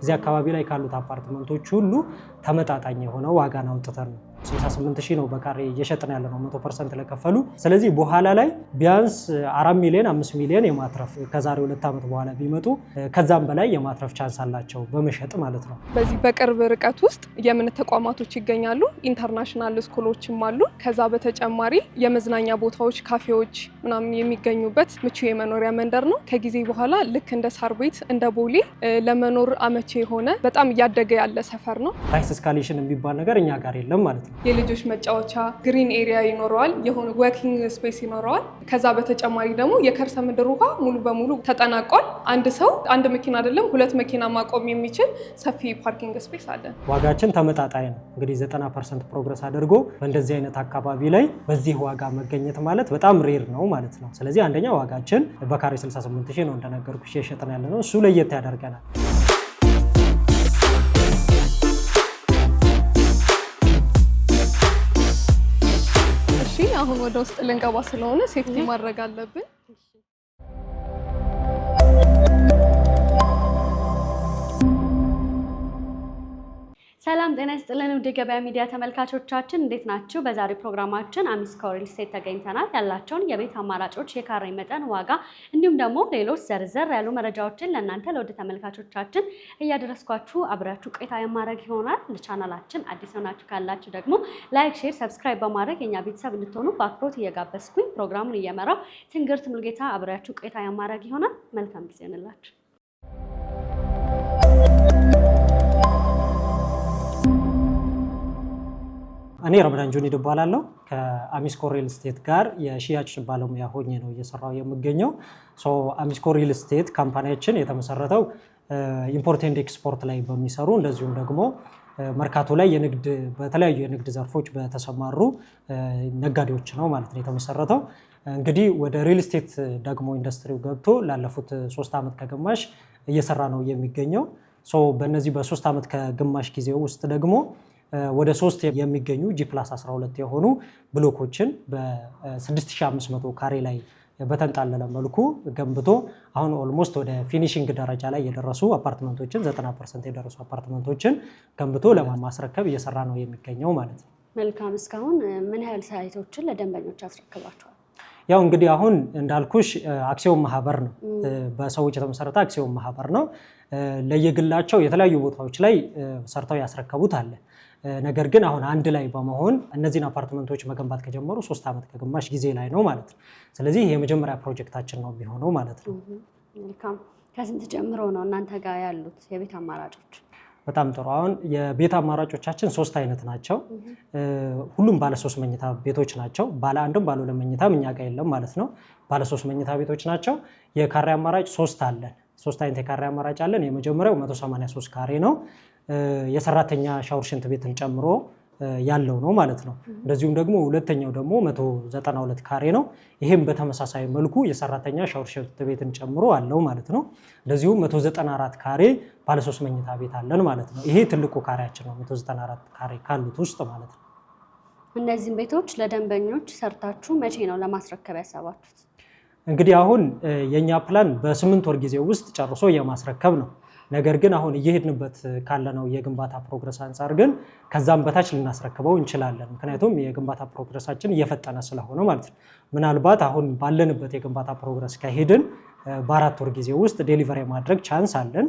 እዚህ አካባቢ ላይ ካሉት አፓርትመንቶች ሁሉ ተመጣጣኝ የሆነ ዋጋን አውጥተን ነው 68000 ነው በካሬ እየሸጥን ያለ ነው 100% ለከፈሉ። ስለዚህ በኋላ ላይ ቢያንስ 4 ሚሊዮን 5 ሚሊዮን የማትረፍ ከዛሬ 2 ዓመት በኋላ ቢመጡ ከዛም በላይ የማትረፍ ቻንስ አላቸው በመሸጥ ማለት ነው። በዚህ በቅርብ ርቀት ውስጥ የእምነት ተቋማቶች ይገኛሉ፣ ኢንተርናሽናል ስኩሎችም አሉ። ከዛ በተጨማሪ የመዝናኛ ቦታዎች፣ ካፌዎች ምናምን የሚገኙበት ምቹ የመኖሪያ መንደር ነው። ከጊዜ በኋላ ልክ እንደ ሳር ቤት እንደ ቦሌ ለመኖር አመቺ የሆነ በጣም እያደገ ያለ ሰፈር ነው። ፕራይስ እስካሌሽን የሚባል ነገር እኛ ጋር የለም ማለት ነው። የልጆች መጫወቻ ግሪን ኤሪያ ይኖረዋል፣ የሆነ ወኪንግ ስፔስ ይኖረዋል። ከዛ በተጨማሪ ደግሞ የከርሰ ምድር ውሃ ሙሉ በሙሉ ተጠናቋል። አንድ ሰው አንድ መኪና አይደለም 2 መኪና ማቆም የሚችል ሰፊ ፓርኪንግ ስፔስ አለ። ዋጋችን ተመጣጣኝ ነው። እንግዲህ 90% ፕሮግረስ አድርጎ በእንደዚህ አይነት አካባቢ ላይ በዚህ ዋጋ መገኘት ማለት በጣም ሬር ነው ማለት ነው። ስለዚህ አንደኛ ዋጋችን በካሬ 68000 ነው እንደነገርኩሽ የሸጥን ያለ ነው። እሱ ለየት ያደርገናል። አሁን ወደ ውስጥ ልንገባ ስለሆነ ሴፍቲ ማድረግ አለብን። ሰላም ጤና ይስጥልን ውድ የገበያ ሚዲያ ተመልካቾቻችን እንዴት ናችሁ? በዛሬ ፕሮግራማችን አሚስኮ ሪል ስቴት ተገኝተናል። ያላቸውን የቤት አማራጮች፣ የካሬ መጠን፣ ዋጋ እንዲሁም ደግሞ ሌሎች ዘርዘር ያሉ መረጃዎችን ለእናንተ ለውድ ተመልካቾቻችን እያደረስኳችሁ አብራችሁ ቆይታ የማድረግ ይሆናል። ለቻናላችን አዲስ ሆናችሁ ካላችሁ ደግሞ ላይክ፣ ሼር፣ ሰብስክራይብ በማድረግ የኛ ቤተሰብ እንድትሆኑ በአክብሮት እየጋበዝኩኝ ፕሮግራሙን እየመራው ትንግርት ሙልጌታ አብራችሁ ቆይታ የማድረግ ይሆናል። መልካም ጊዜ ይሁንላችሁ። እኔ ረመዳን ጁኒድ እባላለሁ። ከአሚስኮ ሪል ስቴት ጋር የሽያጭ ባለሙያ ሆኜ ነው እየሰራው የምገኘው። አሚስኮ ሪል ስቴት ካምፓኒያችን የተመሰረተው ኢምፖርት ኤንድ ኤክስፖርት ላይ በሚሰሩ እንደዚሁም ደግሞ መርካቶ ላይ በተለያዩ የንግድ ዘርፎች በተሰማሩ ነጋዴዎች ነው ማለት ነው የተመሰረተው። እንግዲህ ወደ ሪል ስቴት ደግሞ ኢንዱስትሪው ገብቶ ላለፉት 3 ዓመት ከግማሽ እየሰራ ነው የሚገኘው። በእነዚህ በ3 ዓመት ከግማሽ ጊዜ ውስጥ ደግሞ ወደ 3 የሚገኙ G+12 የሆኑ ብሎኮችን በ6500 ካሬ ላይ በተንጣለለ መልኩ ገንብቶ አሁን ኦልሞስት ወደ ፊኒሺንግ ደረጃ ላይ የደረሱ አፓርትመንቶችን 90% የደረሱ አፓርትመንቶችን ገንብቶ ለማስረከብ እየሰራ ነው የሚገኘው ማለት ነው። መልካም። እስካሁን ምን ያህል ሳይቶችን ለደንበኞች አስረክባቸዋል? ያው እንግዲህ አሁን እንዳልኩሽ አክሲዮን ማህበር ነው፣ በሰዎች የተመሰረተ አክሲዮን ማህበር ነው። ለየግላቸው የተለያዩ ቦታዎች ላይ ሰርተው ያስረከቡት አለ። ነገር ግን አሁን አንድ ላይ በመሆን እነዚህን አፓርትመንቶች መገንባት ከጀመሩ 3 ዓመት ከግማሽ ጊዜ ላይ ነው ማለት ነው። ስለዚህ የመጀመሪያ ፕሮጀክታችን ነው የሚሆነው ማለት ነው። መልካም። ከስንት ጀምሮ ነው እናንተ ጋር ያሉት የቤት አማራጮች? በጣም ጥሩ። አሁን የቤት አማራጮቻችን 3 አይነት ናቸው። ሁሉም ባለ 3 መኝታ ቤቶች ናቸው። ባለ አንድም ባለ 2 መኝታም እኛ ጋር የለም ማለት ነው። ባለ 3 መኝታ ቤቶች ናቸው። የካሬ አማራጭ 3 አለን። 3 አይነት የካሬ አማራጭ አለን። የመጀመሪያው 183 ካሬ ነው። የሰራተኛ ሻወር ሽንት ቤትን ጨምሮ ያለው ነው ማለት ነው። እንደዚሁም ደግሞ ሁለተኛው ደግሞ 192 ካሬ ነው። ይሄም በተመሳሳይ መልኩ የሰራተኛ ሻወር ሽንት ቤትን ጨምሮ አለው ማለት ነው። እንደዚሁም 194 ካሬ ባለ 3 መኝታ ቤት አለን ማለት ነው። ይሄ ትልቁ ካሬያችን ነው 194 ካሬ ካሉት ውስጥ ማለት ነው። እነዚህን ቤቶች ለደንበኞች ሰርታችሁ መቼ ነው ለማስረከብ ያሰባችሁት? እንግዲህ አሁን የኛ ፕላን በ8 ወር ጊዜ ውስጥ ጨርሶ የማስረከብ ነው። ነገር ግን አሁን እየሄድንበት ካለነው የግንባታ ፕሮግረስ አንፃር ግን ከዛም በታች ልናስረክበው እንችላለን። ምክንያቱም የግንባታ ፕሮግረሳችን እየፈጠነ ስለሆነ ማለት ነው። ምናልባት አሁን ባለንበት የግንባታ ፕሮግረስ ከሄድን በ4 ወር ጊዜ ውስጥ ዴሊቨሪ ማድረግ ቻንስ አለን።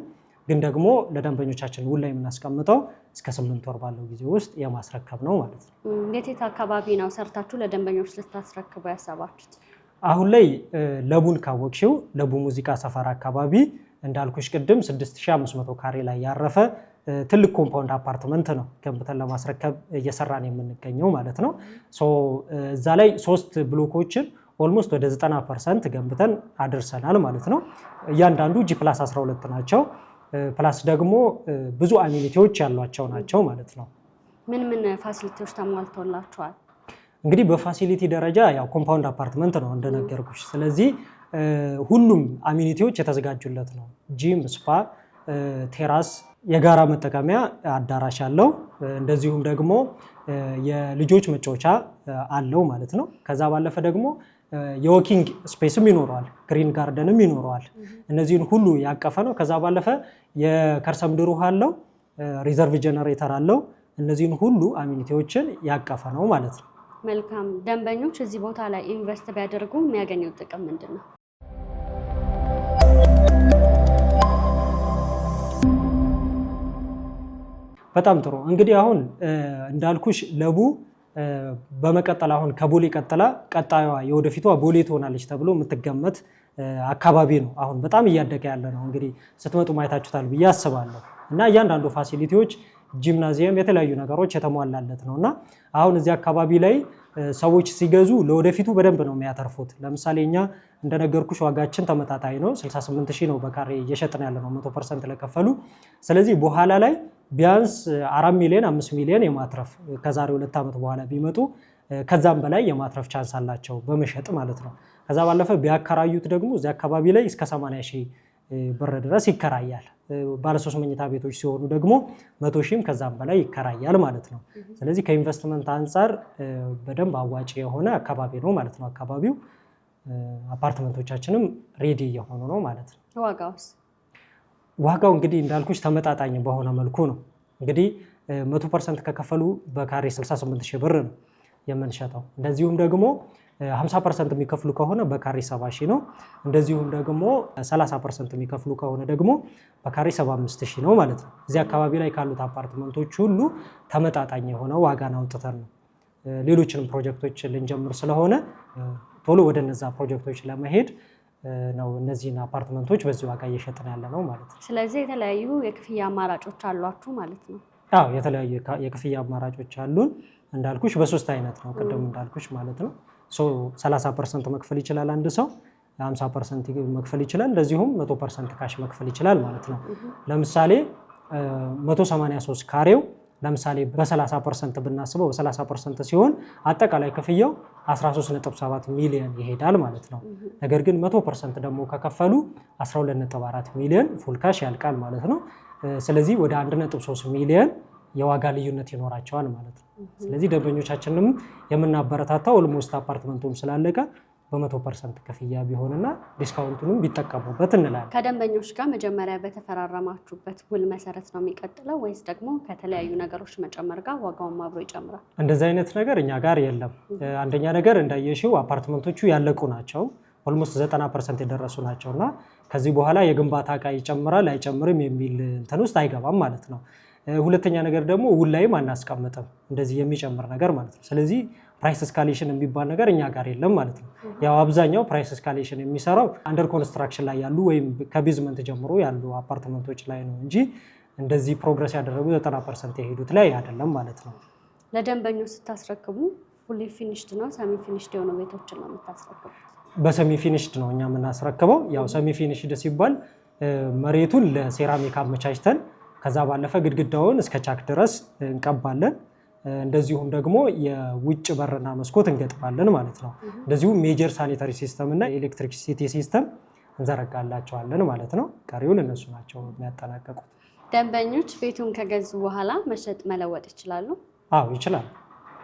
ግን ደግሞ ለደንበኞቻችን ውል ላይ የምናስቀምጠው እስከ 8 ወር ባለው ጊዜ ውስጥ የማስረከብ ነው ማለት ነው። የት አካባቢ ነው ሰርታችሁ ለደንበኞች ልታስረክቡ ያሰባችሁት? አሁን ላይ ለቡን ካወቅሽው ለቡ ሙዚቃ ሰፈር አካባቢ እንዳልኩሽ ቅድም 6500 ካሬ ላይ ያረፈ ትልቅ ኮምፓውንድ አፓርትመንት ነው ገንብተን ለማስረከብ እየሰራን የምንገኘው ማለት ነው። እዛ ላይ 3 ብሎኮችን ኦልሞስት ወደ 90% ገንብተን አድርሰናል ማለት ነው። እያንዳንዱ G+12 ናቸው። ፕላስ ደግሞ ብዙ አሚኒቲዎች ያሏቸው ናቸው ማለት ነው። ምን ፋሲሊቲዎች ተሟልተውላችኋል? እንግዲህ በፋሲሊቲ ደረጃ ያው ኮምፓውንድ አፓርትመንት ነው እንደነገርኩሽ። ስለዚህ ሁሉም አሚኒቲዎች የተዘጋጁለት ነው። ጂም፣ ስፓ፣ ቴራስ፣ የጋራ መጠቀሚያ አዳራሽ አለው። እንደዚሁም ደግሞ የልጆች መጫወቻ አለው ማለት ነው። ከዛ ባለፈ ደግሞ የዎኪንግ ስፔስም ይኖረዋል፣ ግሪን ጋርደንም ይኖረዋል። እነዚህን ሁሉ ያቀፈ ነው። ከዛ ባለፈ የከርሰ ምድር ውሃ አለው፣ ሪዘርቭ ጄነሬተር አለው። እነዚህን ሁሉ አሚኒቲዎችን ያቀፈ ነው ማለት ነው። መልካም። ደንበኞች እዚህ ቦታ ላይ ኢንቨስት ቢያደርጉ የሚያገኙት ጥቅም ምንድን ነው? በጣም ጥሩ። እንግዲህ አሁን እንዳልኩሽ ለቡ በመቀጠል አሁን ከቦሌ ቀጣዩዋ የወደፊቷ ቦሌ ትሆናለች ተብሎ የምትገመት አካባቢ ነው። አሁን በጣም እያደገ ያለ ነው። እንግዲህ ስትመጡ ማየታችሁታል ብዬ አስባለሁ። እና እያንዳንዱ ፋሲሊቲዎች ጂምናዚየም፣ የተለያዩ ነገሮች የተሟላለት ነው እና አሁን እዚህ አካባቢ ላይ ሰዎች ሲገዙ ለወደፊቱ በደንብ ነው የሚያተርፉት። ለምሳሌ እኛ እንደነገርኩሽ ዋጋችን ተመጣጣኝ ነው። 68,000 ነው በካሬ እየሸጥን ያለ ነው 100% ለከፈሉ። ስለዚህ በኋላ ላይ ቢያንስ 4 ሚሊዮን 5 ሚሊዮን የማትረፍ ከዛሬ 2 ዓመት በኋላ ቢመጡ ከዛም በላይ የማትረፍ ቻንስ አላቸው በመሸጥ ማለት ነው። ከዛ ባለፈ ቢያከራዩት ደግሞ እዚህ አካባቢ ላይ እስከ 80,000 ብር ድረስ ይከራያል። ባለ 3 መኝታ ቤቶች ሲሆኑ ደግሞ 100,000 ከዛም በላይ ይከራያል ማለት ነው። ስለዚህ ከኢንቨስትመንት አንጻር በደንብ አዋጪ የሆነ አካባቢ ነው ማለት ነው። አካባቢው አፓርትመንቶቻችንም ሬዲ እየሆኑ ነው ማለት ነው። ዋጋው እንግዲህ እንዳልኩሽ ተመጣጣኝ በሆነ መልኩ ነው። እንግዲህ 100% ከከፈሉ በካሬ 68,000 ብር ነው የምንሸጠው። እንደዚሁም ደግሞ 50% የሚከፍሉ ከሆነ በካሬ 70,000 ነው። እንደዚሁም ደግሞ 30% የሚከፍሉ ከሆነ ደግሞ በካሬ 75,000 ነው ማለት ነው። እዚህ አካባቢ ላይ ካሉት አፓርትመንቶች ሁሉ ተመጣጣኝ የሆነ ዋጋን አውጥተን ነው ሌሎችንም ፕሮጀክቶች ልንጀምር ስለሆነ ቶሎ ወደ እነዛ ፕሮጀክቶች ለመሄድ ነው እነዚህን አፓርትመንቶች በዚህ ዋጋ እየሸጥን ያለ ነው ማለት ነው። ስለዚህ የተለያዩ የክፍያ አማራጮች አሏችሁ ማለት ነው? አዎ፣ የተለያዩ የክፍያ አማራጮች አሉን። እንዳልኩሽ በ3 አይነት ነው ቅድም እንዳልኩሽ ማለት ነው። 30% መክፈል ይችላል አንድ ሰው፣ 50% መክፈል ይችላል፣ እንደዚሁም 100% ካሽ መክፈል ይችላል ማለት ነው። ለምሳሌ 183 ካሬው ለምሳሌ በ30% ብናስበው በ30% ሲሆን አጠቃላይ ክፍያው 13.7 ሚሊዮን ይሄዳል ማለት ነው። ነገር ግን 100% ደግሞ ከከፈሉ 12.4 ሚሊዮን ፉል ካሽ ያልቃል ማለት ነው። ስለዚህ ወደ 1.3 ሚሊዮን የዋጋ ልዩነት ይኖራቸዋል ማለት ነው። ስለዚህ ደንበኞቻችንም የምናበረታታው ኦልሞስት አፓርትመንቱም ስላለቀ በ100% ክፍያ ቢሆንና ዲስካውንቱንም ቢጠቀሙበት እንላለን። ከደንበኞች ጋር መጀመሪያ በተፈራረማችሁበት ውል መሰረት ነው የሚቀጥለው ወይስ ደግሞ ከተለያዩ ነገሮች መጨመር ጋር ዋጋውን አብሮ ይጨምራል? እንደዚህ አይነት ነገር እኛ ጋር የለም። አንደኛ ነገር እንዳየሽው አፓርትመንቶቹ ያለቁ ናቸው። ኦልሞስት 90% የደረሱ ናቸው እና ከዚህ በኋላ የግንባታ እቃ ይጨምራል አይጨምርም የሚል እንትን ውስጥ አይገባም ማለት ነው። ሁለተኛ ነገር ደግሞ ውል ላይም አናስቀምጥም እንደዚህ የሚጨምር ነገር ማለት ነው። ስለዚህ ፕራይስ እስካሌሽን የሚባል ነገር እኛ ጋር የለም ማለት ነው። ያው አብዛኛው ፕራይስ እስካሌሽን የሚሰራው አንደር ኮንስትራክሽን ላይ ያሉ ወይም ከቤዝመንት ጀምሮ ያሉ አፓርትመንቶች ላይ ነው እንጂ እንደዚህ ፕሮግረስ ያደረጉ 90% የሄዱት ላይ አይደለም ማለት ነው። ለደንበኞች ስታስረክቡ ፉሊ ፊኒሽድ ነው ሰሚ ፊኒሽድ የሆኑ ቤቶችን ነው የምታስረክቡት? በሰሚ ፊኒሽድ ነው እኛ የምናስረክበው። ያው ሰሚ ፊኒሽድ ሲባል መሬቱን ለሴራሚክ አመቻችተን ከዛ ባለፈ ግድግዳውን እስከ ቻክ ድረስ እንቀባለን። እንደዚሁም ደግሞ የውጭ በርና መስኮት እንገጥማለን ማለት ነው። እንደዚሁም ሜጀር ሳኒታሪ ሲስተም እና ኤሌክትሪሲቲ ሲስተም እንዘረጋላቸዋለን ማለት ነው። ቀሪውን እነሱ ናቸው የሚያጠናቀቁት። ደንበኞች ቤቱን ከገዙ በኋላ መሸጥ መለወጥ ይችላሉ? አዎ ይችላሉ።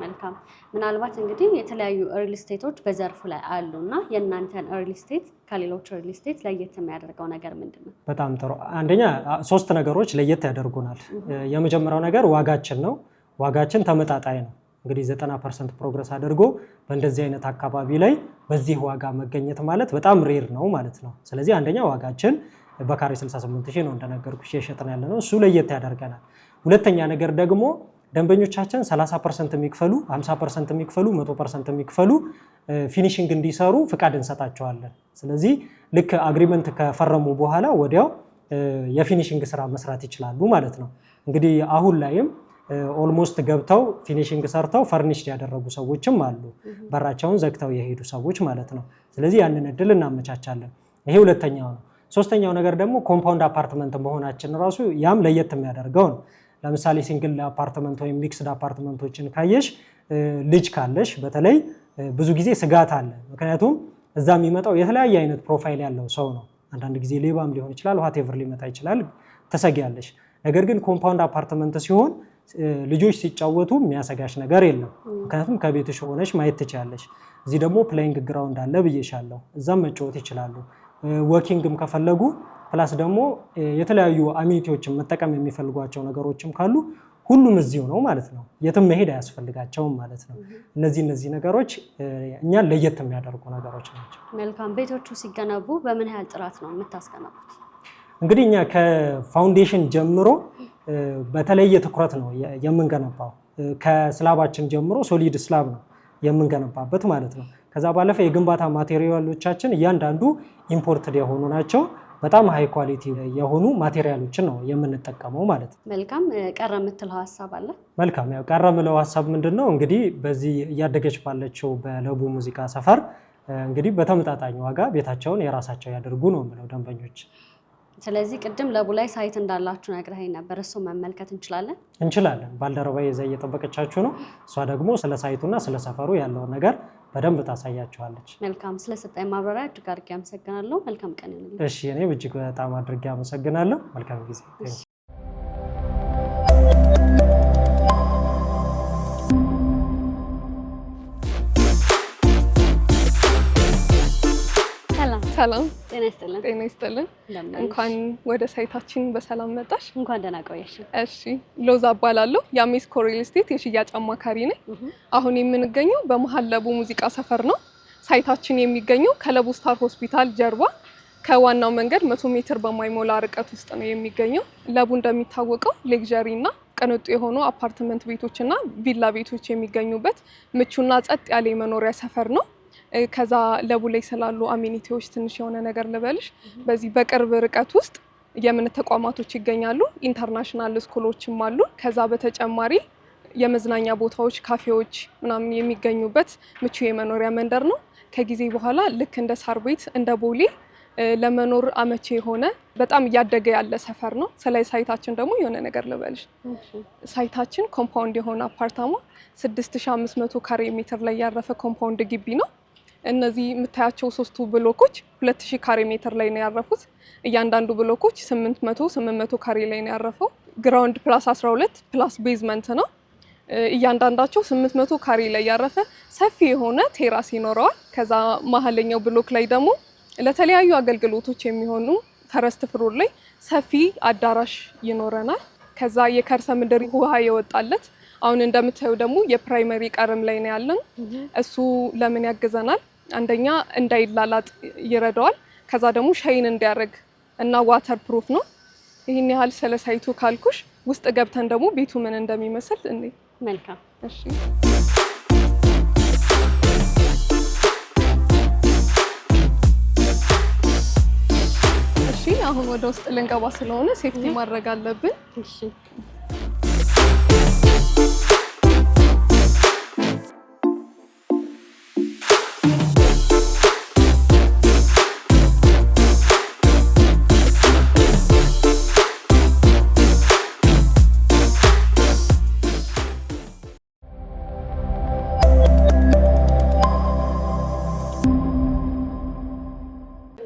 መልካም። ምናልባት እንግዲህ የተለያዩ ሪል ስቴቶች በዘርፉ ላይ አሉ እና የእናንተን ሪል ስቴት ከሌሎች ሪል ስቴት ለየት የሚያደርገው ነገር ምንድን ነው? በጣም ጥሩ። አንደኛ 3 ነገሮች ለየት ያደርጉናል። የመጀመሪያው ነገር ዋጋችን ነው። ዋጋችን ተመጣጣኝ ነው። እንግዲህ 90% ፕሮግረስ አድርጎ በእንደዚህ አይነት አካባቢ ላይ በዚህ ዋጋ መገኘት ማለት በጣም ሬር ነው ማለት ነው። ስለዚህ አንደኛ ዋጋችን በካሬ 68,000 ነው እንደነገርኩሽ የሸጥን ያለ ነው። እሱ ለየት ያደርገናል። ሁለተኛ ነገር ደግሞ ደንበኞቻችን 30% የሚክፈሉ 50% የሚክፈሉ 100% የሚክፈሉ ፊኒሽንግ እንዲሰሩ ፍቃድ እንሰጣቸዋለን። ስለዚህ ልክ አግሪመንት ከፈረሙ በኋላ ወዲያው የፊኒሽንግ ስራ መስራት ይችላሉ ማለት ነው። እንግዲህ አሁን ላይም ኦልሞስት ገብተው ፊኒሽንግ ሰርተው ፈርኒሽድ ያደረጉ ሰዎችም አሉ፣ በራቸውን ዘግተው የሄዱ ሰዎች ማለት ነው። ስለዚህ ያንን እድል እናመቻቻለን። ይሄ ሁለተኛው ነው። ሶስተኛው ነገር ደግሞ ኮምፓውንድ አፓርትመንት መሆናችን ራሱ ያም ለየት የሚያደርገው ነው። ለምሳሌ ሲንግል አፓርትመንት ወይም ሚክስድ አፓርትመንቶችን ካየሽ ልጅ ካለሽ በተለይ ብዙ ጊዜ ስጋት አለ። ምክንያቱም እዛ የሚመጣው የተለያየ አይነት ፕሮፋይል ያለው ሰው ነው። አንዳንድ ጊዜ ሌባም ሊሆን ይችላል፣ ዋቴቨር ሊመጣ ይችላል፣ ትሰጊያለሽ። ነገር ግን ኮምፓውንድ አፓርትመንት ሲሆን ልጆች ሲጫወቱ የሚያሰጋሽ ነገር የለም። ምክንያቱም ከቤትሽ ሆነሽ ማየት ትችላለሽ። እዚህ ደግሞ ፕሌይንግ ግራውንድ አለ ብዬሻለሁ። እዛም መጫወት ይችላሉ። ወኪንግም ከፈለጉ ፕላስ ደግሞ የተለያዩ አሚኒቲዎችን መጠቀም የሚፈልጓቸው ነገሮችም ካሉ ሁሉም እዚሁ ነው ማለት ነው። የትም መሄድ አያስፈልጋቸውም ማለት ነው። እነዚህ ነገሮች እኛን ለየት የሚያደርጉ ነገሮች ናቸው። መልካም። ቤቶቹ ሲገነቡ በምን ያህል ጥራት ነው የምታስገነቡት? እንግዲህ እኛ ከፋውንዴሽን ጀምሮ በተለየ ትኩረት ነው የምንገነባው። ከስላባችን ጀምሮ ሶሊድ ስላብ ነው የምንገነባበት ማለት ነው። ከዛ ባለፈ የግንባታ ማቴሪያሎቻችን እያንዳንዱ ኢምፖርትድ የሆኑ ናቸው። በጣም ሃይ ኳሊቲ የሆኑ ማቴሪያሎችን ነው የምንጠቀመው ማለት ነው። መልካም። ቀረ የምትለው ሀሳብ አለ? መልካም። ያው ቀረ የምለው ሀሳብ ምንድነው እንግዲህ በዚህ እያደገች ባለችው በለቡ ሙዚቃ ሰፈር እንግዲህ በተመጣጣኝ ዋጋ ቤታቸውን የራሳቸው ያደርጉ ነው የምለው ደንበኞች። ስለዚህ ቅድም ለቡ ላይ ሳይት እንዳላችሁ ነግረኸኝ ነበር። እሱ መመልከት እንችላለን። ባልደረባዬ እዛ እየጠበቀቻችሁ ነው። እሷ ደግሞ ስለ ሳይቱና ስለ ሰፈሩ ያለውን ነገር በደንብ ታሳያችኋለች። መልካም። ስለሰጠኝ ማብራሪያ እጅግ አድርጌ አመሰግናለሁ። መልካም ቀን ይሁንልኝ። እሺ፣ እኔም እጅግ በጣም አድርጌ አመሰግናለሁ። መልካም ጊዜ። ሰላም። ጤና ይስጥልን። ጤና ይስጥልን። እንኳን ወደ ሳይታችን በሰላም መጣሽ። እንኳን ደህና ቆየሽ። እሺ፣ ሎዛ እባላለሁ። የአሚስኮ ሪል ስቴት የሽያጭ አማካሪ ነኝ። አሁን የምንገኘው በመሀል ለቡ ሙዚቃ ሰፈር ነው። ሳይታችን የሚገኘው ከለቡ ስታር ሆስፒታል ጀርባ ከዋናው መንገድ 100 ሜትር በማይሞላ ርቀት ውስጥ ነው የሚገኘው። ለቡ እንደሚታወቀው ሌክዠሪ እና ቅንጡ የሆኑ አፓርትመንት ቤቶችና ቪላ ቤቶች የሚገኙበት ምቹና ጸጥ ያለ የመኖሪያ ሰፈር ነው። ከዛ ለቡ ላይ ስላሉ አሚኒቲዎች ትንሽ የሆነ ነገር ልበልሽ። በዚህ በቅርብ ርቀት ውስጥ የእምነት ተቋማቶች ይገኛሉ። ኢንተርናሽናል ስኩሎችም አሉ። ከዛ በተጨማሪ የመዝናኛ ቦታዎች፣ ካፌዎች ምናምን የሚገኙበት ምቹ የመኖሪያ መንደር ነው። ከጊዜ በኋላ ልክ እንደ ሳር ቤት እንደ ቦሌ ለመኖር አመቺ የሆነ በጣም እያደገ ያለ ሰፈር ነው። ስለ ሳይታችን ደግሞ የሆነ ነገር ልበልሽ። ሳይታችን ኮምፓውንድ የሆነ አፓርታማ 6500 ካሬ ሜትር ላይ ያረፈ ኮምፓውንድ ግቢ ነው። እነዚህ የምታያቸው 3ቱ ብሎኮች 2000 ካሬ ሜትር ላይ ነው ያረፉት። እያንዳንዱ ብሎኮች 800 ካሬ ላይ ነው ያረፈው። ግራውንድ ፕላስ 12 ፕላስ ቤዝመንት ነው። እያንዳንዳቸው 800 ካሬ ላይ ያረፈ ሰፊ የሆነ ቴራስ ይኖረዋል። ከዛ መሀለኛው ብሎክ ላይ ደግሞ ለተለያዩ አገልግሎቶች የሚሆኑ ፈረስት ፍሎር ላይ ሰፊ አዳራሽ ይኖረናል። ከዛ የከርሰ ምድር ውሃ የወጣለት አሁን እንደምታዩ ደግሞ የፕራይመሪ ቀለም ላይ ነው ያለን። እሱ ለምን ያግዘናል? አንደኛ እንዳይላላጥ ይረዳዋል። ከዛ ደግሞ ሻይን እንዲያደርግ እና ዋተር ፕሩፍ ነው። ይህን ያህል ስለ ሳይቱ ካልኩሽ ውስጥ ገብተን ደግሞ ቤቱ ምን እንደሚመስል እንዴ። መልካም። እሺ፣ አሁን ወደ ውስጥ ልንገባ ስለሆነ ሴፍቲ ማድረግ አለብን። እሺ።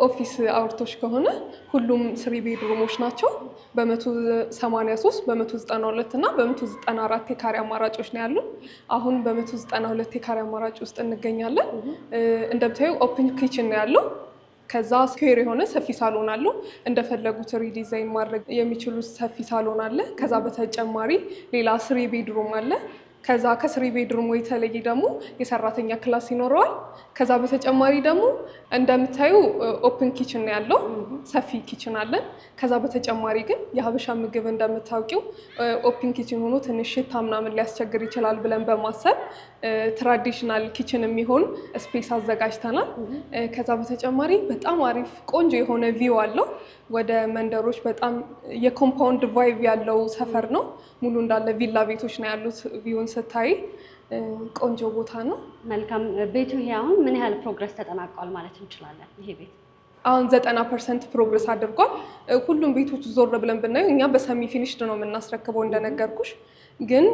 ኦፊስ አውርቶች ከሆነ ሁሉም 3 ቤድሩሞች ናቸው። በ183 በ192 እና በ194 የካሬ አማራጮች ነው ያሉ። አሁን በ192 የካሬ አማራጭ ውስጥ እንገኛለን። እንደምታዩ ኦፕን ኪችን ነው ያለው። ከዛ ስኩዌር የሆነ ሰፊ ሳሎን አለው። እንደፈለጉት ሪዲዛይን ማድረግ የሚችሉት ሰፊ ሳሎን አለ። ከዛ በተጨማሪ ሌላ 3 ቤድሩም አለ። ከዛ ከ3 ቤድሩም የተለየ ደግሞ የሰራተኛ ክላስ ይኖረዋል። ከዛ በተጨማሪ ደግሞ እንደምታዩ ኦፕን ኪችን ነው ያለው። ሰፊ ኪችን አለን። ከዛ በተጨማሪ ግን የሀበሻ ምግብ እንደምታውቂው ኦፕን ኪችን ሆኖ ትንሽ ሽታ ምናምን ሊያስቸግር ይችላል ብለን በማሰብ ትራዲሽናል ኪችን የሚሆን ስፔስ አዘጋጅተናል። ከዛ በተጨማሪ በጣም አሪፍ ቆንጆ የሆነ ቪው አለው ወደ መንደሮች። በጣም የኮምፓውንድ ቫይብ ያለው ሰፈር ነው። ሙሉ እንዳለ ቪላ ቤቶች ነው ያሉት። ቪውን ስታይ ቆንጆ ቦታ ነው። መልካም። ቤቱ ይሄ አሁን ምን ያህል ፕሮግረስ ተጠናቋል ማለት እንችላለን? ይሄ ቤት አሁን 90% ፕሮግረስ አድርጓል። ሁሉም ቤቶች ዞር ብለን ብናየው እኛ በሰሚ ፊኒሽድ ነው የምናስረክበው እንደነገርኩሽ። ግን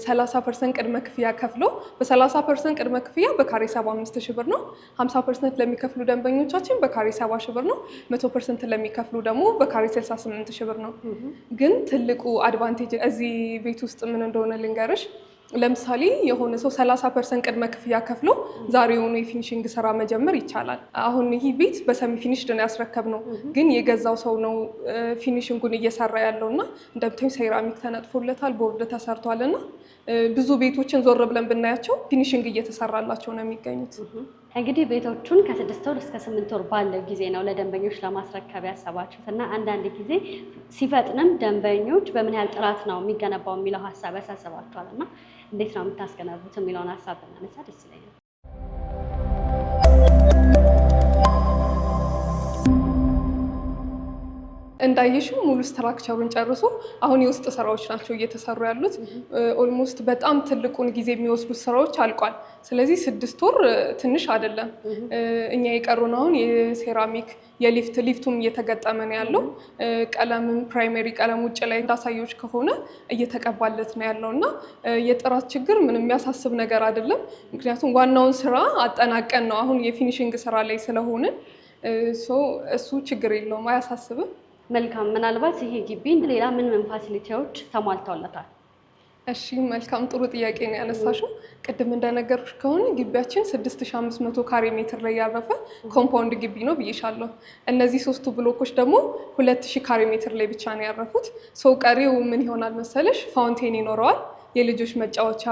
30% ቅድመ ክፍያ ከፍሎ በ30% ቅድመ ክፍያ በካሬ 75,000 ብር ነው። 50% ለሚከፍሉ ደንበኞቻችን በካሬ 70,000 ብር ነው። 100% ለሚከፍሉ ደግሞ በካሬ 68,000 ብር ነው። ግን ትልቁ አድቫንቴጅ እዚህ ቤት ውስጥ ምን እንደሆነ ልንገርሽ። ለምሳሌ የሆነ ሰው 30% ቅድመ ክፍያ ከፍሎ ዛሬውኑ የፊኒሽንግ ስራ መጀመር ይቻላል። አሁን ይህ ቤት በሰሚ ፊኒሽድ ነው ያስረከብነው፣ ግን የገዛው ሰው ነው ፊኒሽንጉን እየሰራ ያለውና እንደምታዩ ሴራሚክ ተነጥፎለታል፣ ቦርድ ተሰርቷልና ብዙ ቤቶችን ዞር ብለን ብናያቸው ፊኒሽንግ እየተሰራላቸው ነው የሚገኙት። እንግዲህ ቤቶቹን ከ6 ወር እስከ 8 ወር ባለው ጊዜ ነው ለደንበኞች ለማስረከብ ያሰባችሁት እና አንዳንድ ጊዜ ሲፈጥንም ደንበኞች በምን ያህል ጥራት ነው የሚገነባው የሚለው ሀሳብ ያሳስባችኋል እና እንዴት ነው የምታስገነቡት የሚለውን ሀሳብ ብናነሳ ደስ ይለኛል። እንዳየሽው ሙሉ ስትራክቸሩን ጨርሶ አሁን የውስጥ ስራዎች ናቸው እየተሰሩ ያሉት። ኦልሞስት በጣም ትልቁን ጊዜ የሚወስዱት ስራዎች አልቋል። ስለዚህ 6 ወር ትንሽ አይደለም። እኛ የቀሩን አሁን የሴራሚክ ሊፍቱም እየተገጠመ ነው ያለው። ቀለምም ፕራይመሪ ቀለም ውጭ ላይ እንዳሳዮች ከሆነ እየተቀባለት ነው ያለው እና የጥራት ችግር ምንም የሚያሳስብ ነገር አይደለም። ምክንያቱም ዋናውን ስራ አጠናቀን ነው አሁን የፊኒሽንግ ስራ ላይ ስለሆነ እሱ ችግር የለውም፣ አያሳስብም። መልካም። ምናልባት ይሄ ግቢ ሌላ ምን ፋሲሊቲዎች ተሟልተውለታል? እሺ መልካም፣ ጥሩ ጥያቄ ነው ያነሳሽው። ቅድም እንደነገርኩሽ ከሆነ ግቢያችን 6500 ካሬ ሜትር ላይ ያረፈ ኮምፓውንድ ግቢ ነው ብዬሻለሁ። እነዚህ 3ቱ ብሎኮች ደግሞ 2000 ካሬ ሜትር ላይ ብቻ ነው ያረፉት። ቀሪው ምን ይሆናል መሰለሽ? ፋውንቴን ይኖረዋል፣ የልጆች መጫወቻ፣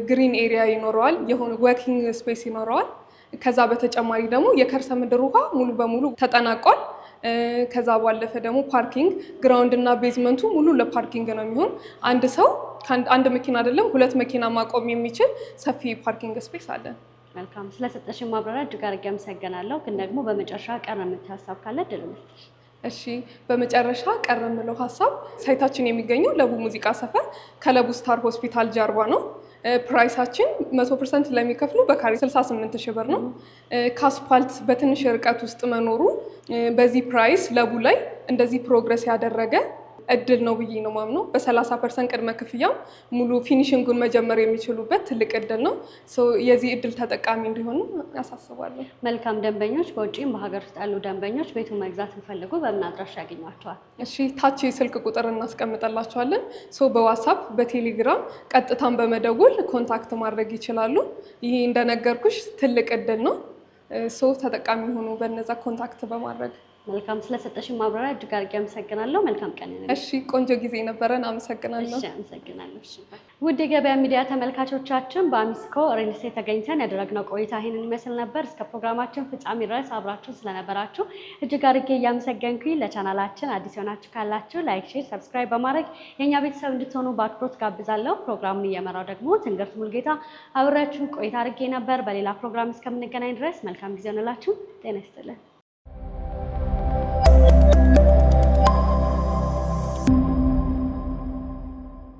ግሪን ኤሪያ ይኖረዋል፣ የሆነ ወርኪንግ ስፔስ ይኖረዋል። ከዛ በተጨማሪ ደግሞ የከርሰ ምድር ውሃ ሙሉ በሙሉ ተጠናቋል። ከዛ ባለፈ ደግሞ ፓርኪንግ፣ ግራውንድ እና ቤዝመንቱ ሙሉ ለፓርኪንግ ነው የሚሆን። አንድ ሰው አንድ መኪና አይደለም 2 መኪና ማቆም የሚችል ሰፊ ፓርኪንግ ስፔስ አለን። መልካም። ስለሰጠሽን ማብራሪያ እጅግ አድርጌ አመሰግናለሁ። ግን ደግሞ በመጨረሻ ቀረ የምትይው ሀሳብ ካለ እድል ልስጥሽ። እሺ፣ በመጨረሻ ቀረ የምለው ሀሳብ ሳይታችን የሚገኘው ለቡ ሙዚቃ ሰፈር ከለቡ ስታር ሆስፒታል ጀርባ ነው። ፕራይሳችን 100% ለሚከፍሉ በካሬ 68,000 ብር ነው። ከአስፓልት በትንሽ ርቀት ውስጥ መኖሩ በዚህ ፕራይስ ለቡ ላይ እንደዚህ ፕሮግረስ ያደረገ እድል ነው ብዬ ነው ማምነው። በ30% ቅድመ ክፍያ ሙሉ ፊኒሽንጉን መጀመር የሚችሉበት ትልቅ እድል ነው። የዚህ እድል ተጠቃሚ እንዲሆኑ ያሳስባለሁ። መልካም። ደንበኞች በውጭም በሀገር ውስጥ ያሉ ደንበኞች ቤቱን መግዛት እንፈልጉ በምን አድራሻ ያገኟቸዋል? እሺ፣ ታች የስልክ ቁጥር እናስቀምጠላቸዋለን። በዋትስአፕ በቴሌግራም ቀጥታን በመደወል ኮንታክት ማድረግ ይችላሉ። ይሄ እንደነገርኩሽ ትልቅ እድል ነው። ተጠቃሚ ሆኑ በነዛ ኮንታክት በማድረግ። መልካም። ስለሰጠሽን ማብራሪያ እጅግ አድርጌ አመሰግናለሁ። መልካም ቀን ይሁን። እሺ፣ ቆንጆ ጊዜ ነበረን። አመሰግናለሁ። እሺ፣ አመሰግናለሁ። እሺ፣ ውድ የገበያ ሚዲያ ተመልካቾቻችን በአሚስኮ ሪል ስቴት ተገኝተን ያደረግነው ቆይታ ይህንን ይመስል ነበር። እስከ ፕሮግራማችን ፍጻሜ ድረስ አብራችሁ ስለነበራችሁ እጅግ አድርጌ እያመሰገንኩኝ ለቻናላችን አዲስ የሆናችሁ ካላችሁ ላይክ፣ ሼር፣ ሰብስክራይብ በማድረግ የእኛ ቤተሰብ እንድትሆኑ በአክብሮት ጋብዛለሁ። ፕሮግራሙን እየመራው ደግሞ ትንግርት ሙልጌታ አብራችሁ ቆይታ አድርጌ ነበር። በሌላ ፕሮግራም እስከምንገናኝ ድረስ መልካም ጊዜ ሆነላችሁ። ጤና ይስጥልን።